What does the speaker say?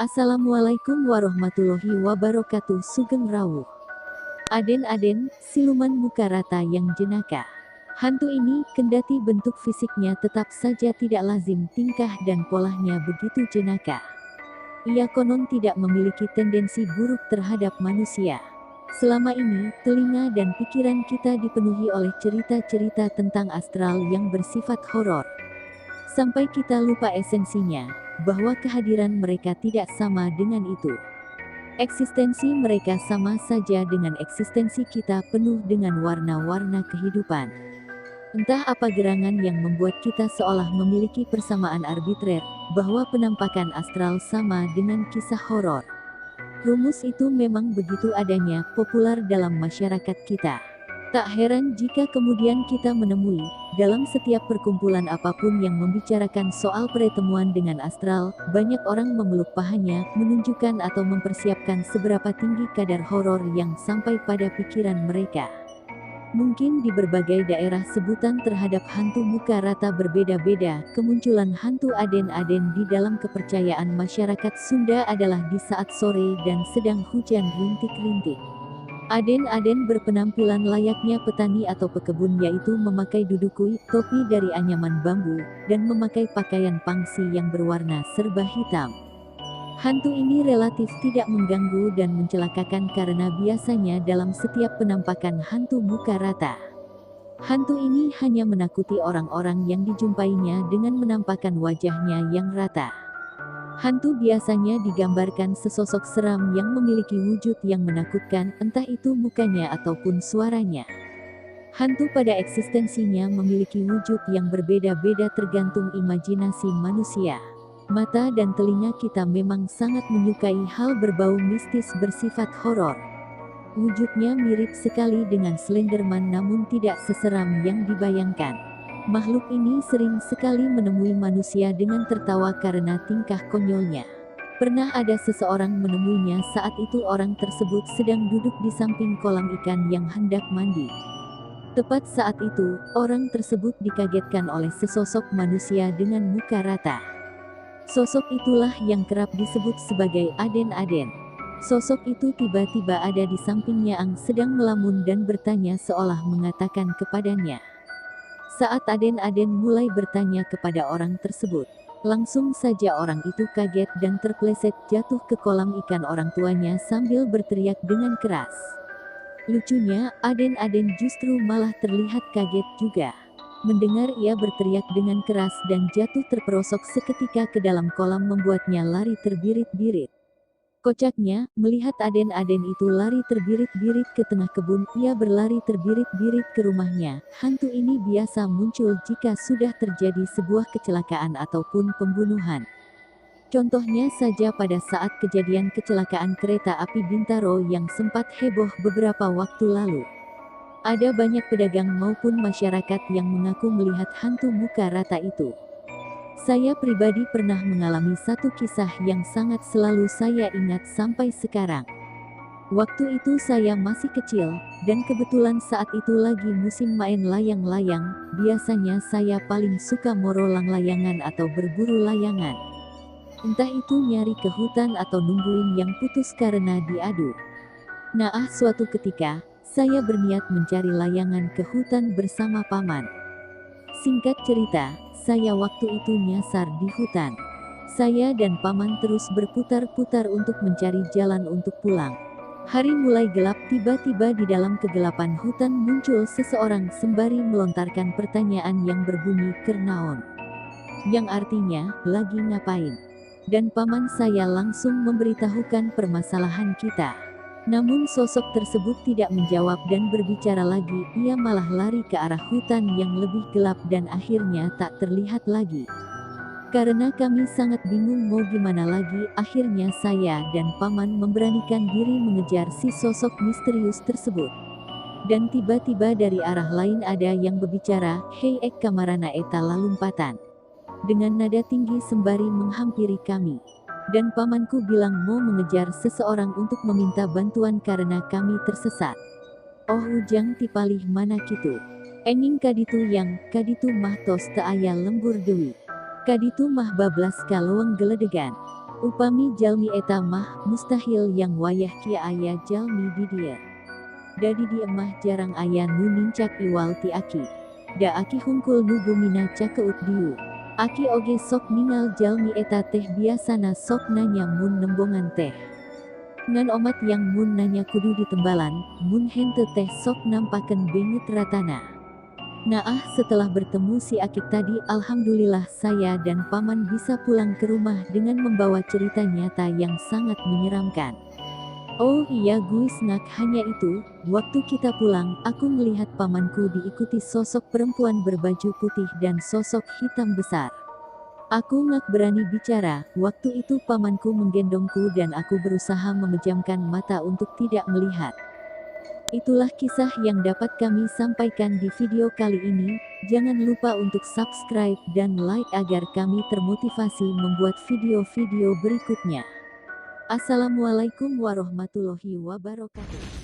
Assalamualaikum warahmatullahi wabarakatuh. Sugeng Rawuh. Aden-aden, siluman muka rata yang jenaka. Hantu ini, kendati bentuk fisiknya tetap saja tidak lazim, tingkah dan polanya begitu jenaka. Ia konon tidak memiliki tendensi buruk terhadap manusia. Selama ini, telinga dan pikiran kita dipenuhi oleh cerita-cerita tentang astral yang bersifat horor. Sampai kita lupa esensinya, bahwa kehadiran mereka tidak sama dengan itu. Eksistensi mereka sama saja dengan eksistensi kita, penuh dengan warna-warna kehidupan. Entah apa gerangan yang membuat kita seolah memiliki persamaan arbitrer, bahwa penampakan astral sama dengan kisah horor. Rumus itu memang begitu adanya, populer dalam masyarakat kita. Tak heran jika kemudian kita menemui, dalam setiap perkumpulan apapun yang membicarakan soal pertemuan dengan astral, banyak orang memeluk pahanya, menunjukkan atau mempersiapkan seberapa tinggi kadar horor yang sampai pada pikiran mereka. Mungkin di berbagai daerah sebutan terhadap hantu muka rata berbeda-beda. Kemunculan hantu aden-aden di dalam kepercayaan masyarakat Sunda adalah di saat sore dan sedang hujan rintik-rintik. Aden-aden berpenampilan layaknya petani atau pekebun, yaitu memakai dudukui, topi dari anyaman bambu, dan memakai pakaian pangsi yang berwarna serba hitam. Hantu ini relatif tidak mengganggu dan mencelakakan karena biasanya dalam setiap penampakan hantu muka rata, hantu ini hanya menakuti orang-orang yang dijumpainya dengan menampakkan wajahnya yang rata. Hantu biasanya digambarkan sesosok seram yang memiliki wujud yang menakutkan, entah itu mukanya ataupun suaranya. Hantu pada eksistensinya memiliki wujud yang berbeda-beda tergantung imajinasi manusia. Mata dan telinga kita memang sangat menyukai hal berbau mistis bersifat horor. Wujudnya mirip sekali dengan Slenderman, namun tidak seseram yang dibayangkan. Makhluk ini sering sekali menemui manusia dengan tertawa karena tingkah konyolnya. Pernah ada seseorang menemuinya saat itu orang tersebut sedang duduk di samping kolam ikan yang hendak mandi. Tepat saat itu, orang tersebut dikagetkan oleh sesosok manusia dengan muka rata. Sosok itulah yang kerap disebut sebagai aden-aden. Sosok itu tiba-tiba ada di sampingnya yang sedang melamun dan bertanya seolah mengatakan kepadanya. Saat aden-aden mulai bertanya kepada orang tersebut, langsung saja orang itu kaget dan terpeleset jatuh ke kolam ikan orang tuanya sambil berteriak dengan keras. Lucunya, aden-aden justru malah terlihat kaget juga. Mendengar ia berteriak dengan keras dan jatuh terperosok seketika ke dalam kolam membuatnya lari terbirit-birit. Kocaknya, melihat aden-aden itu lari terbirit-birit ke tengah kebun, ia berlari terbirit-birit ke rumahnya. Hantu ini biasa muncul jika sudah terjadi sebuah kecelakaan ataupun pembunuhan. Contohnya saja pada saat kejadian kecelakaan kereta api Bintaro yang sempat heboh beberapa waktu lalu. Ada banyak pedagang maupun masyarakat yang mengaku melihat hantu muka rata itu. Saya pribadi pernah mengalami satu kisah yang sangat selalu saya ingat sampai sekarang. Waktu itu saya masih kecil, dan kebetulan saat itu lagi musim main layang-layang. Biasanya saya paling suka morolang layangan atau berburu layangan. Entah itu nyari ke hutan atau nungguin yang putus karena diadu. Nah, suatu ketika, saya berniat mencari layangan ke hutan bersama paman. Singkat cerita, saya waktu itu nyasar di hutan. Saya dan paman terus berputar-putar untuk mencari jalan untuk pulang. Hari mulai gelap, tiba-tiba di dalam kegelapan hutan muncul seseorang sembari melontarkan pertanyaan yang berbunyi "Kernaon?", yang artinya, "Lagi ngapain?" Dan paman saya langsung memberitahukan permasalahan kita. Namun sosok tersebut tidak menjawab dan berbicara lagi, ia malah lari ke arah hutan yang lebih gelap dan akhirnya tak terlihat lagi. Karena kami sangat bingung mau gimana lagi, akhirnya saya dan paman memberanikan diri mengejar si sosok misterius tersebut. Dan tiba-tiba dari arah lain ada yang berbicara, "Hei ek kamarana eta lalumpatan?", dengan nada tinggi sembari menghampiri kami. Dan pamanku bilang mau mengejar seseorang untuk meminta bantuan karena kami tersesat. Oh ujang tipalih mana kitu. Enging kaditu yang, kaditu mah tos teu aya lembur deui. Kaditu mah bablas kaloweng geledegan. Upami jalmi eta mah mustahil yang wayah kia aya jalmi di dieu. Dadi dieu mah jarang aya nu nincak iwal ti Aki. Da Aki hungkul nu bumina cakeut diu. Aki oge sok ningal jalmi eta teh biasana sok nanya mun nembongan teh. Ngan omat yang mun nanya kudu ditembalan, mun henteu teh sok nampakeun benget ratana. Naah setelah bertemu si Akik tadi, alhamdulillah saya dan paman bisa pulang ke rumah dengan membawa cerita nyata yang sangat menyeramkan. Oh iya guys, ngak hanya itu, waktu kita pulang, aku melihat pamanku diikuti sosok perempuan berbaju putih dan sosok hitam besar. Aku ngak berani bicara, waktu itu pamanku menggendongku dan aku berusaha memejamkan mata untuk tidak melihat. Itulah kisah yang dapat kami sampaikan di video kali ini. Jangan lupa untuk subscribe dan like agar kami termotivasi membuat video-video berikutnya. Assalamualaikum warahmatullahi wabarakatuh.